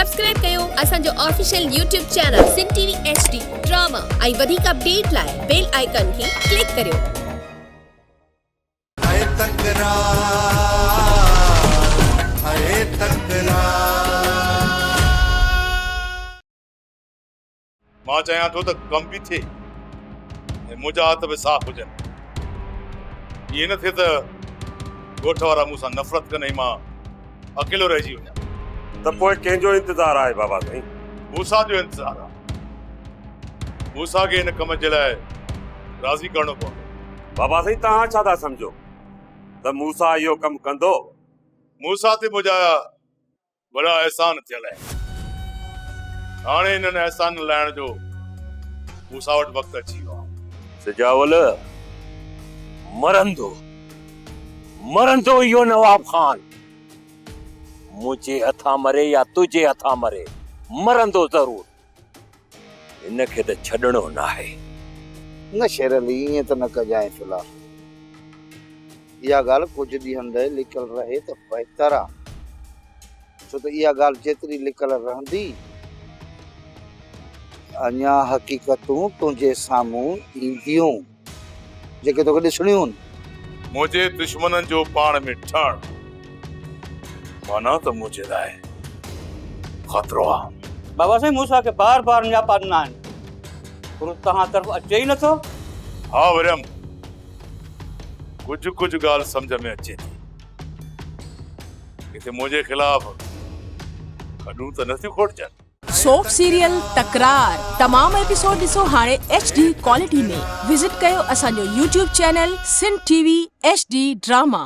Subscribe कयो असांजो official YouTube channel सिन TV HD drama ऐं वधीक अपडेट लाइ बेल आइकन खे क्लिक करियो। मां चाहियां थो त कम बि थिए ऐं मुंहिंजा हथ बि साफ़ हुजनि। इहे न थिए त ॻोठ वारा मूंसां नफ़रत कनि ऐं मां अकेलो रहिजी वञा। त पोइ कंहिंजो इंतज़ारु आहे बाबा साईं? मूसा जो इंतज़ारु आहे। मूसा खे हिन कम जे लाइ राज़ी करणो पवंदो। बाबा साईं तव्हां छा था सम्झो त मूसा इहो कमु कंदो? मूसा ते मुंहिंजा वॾा अहसान थियल आहिनि। हाणे हिननि अहसान लाइण जो मूसा वटि वक़्तु अची वियो आहे। सिजावल मरंदो इहो नवाब खान। मुझे हथा मरे या तुझे हथा मरे, मरंदो ज़रूर। इनखे त छॾणो न आहे। न शेरली ईअं त न कजांइ फिलहाल। इहा ॻाल्हि कुझु ॾींहंनि लाइ लिकल रहे त बहितर आहे, छो त इहा ॻाल्हि जेतिरी लिकल रहंदी अञा हक़ीक़तूं तुंहिंजे साम्हूं ईंदियूं जेके तोखे ॾिसणियूं आहिनि। मुंहिंजे दुश्मननि जो पाण में ठहण माना त मुंहिंजे लाइ ख़तरो आहे। बाबा साईं मूसा खे बार बार न्यापा ॾिना आहिनि, पर तव्हां तरफ़ अचे ई नथो। हा विरम, कुझु ॻाल्हि सम्झ में अचे थी। किथे मुंहिंजे ख़िलाफ़ खॾूं त नथियूं खोटजनि। सोप सीरियल तकरार तमाम एपिसोड ॾिसो हाणे HD क्वालिटी में। विजिट कयो असांजो YouTube चैनल सिन टीवी HD ड्रामा।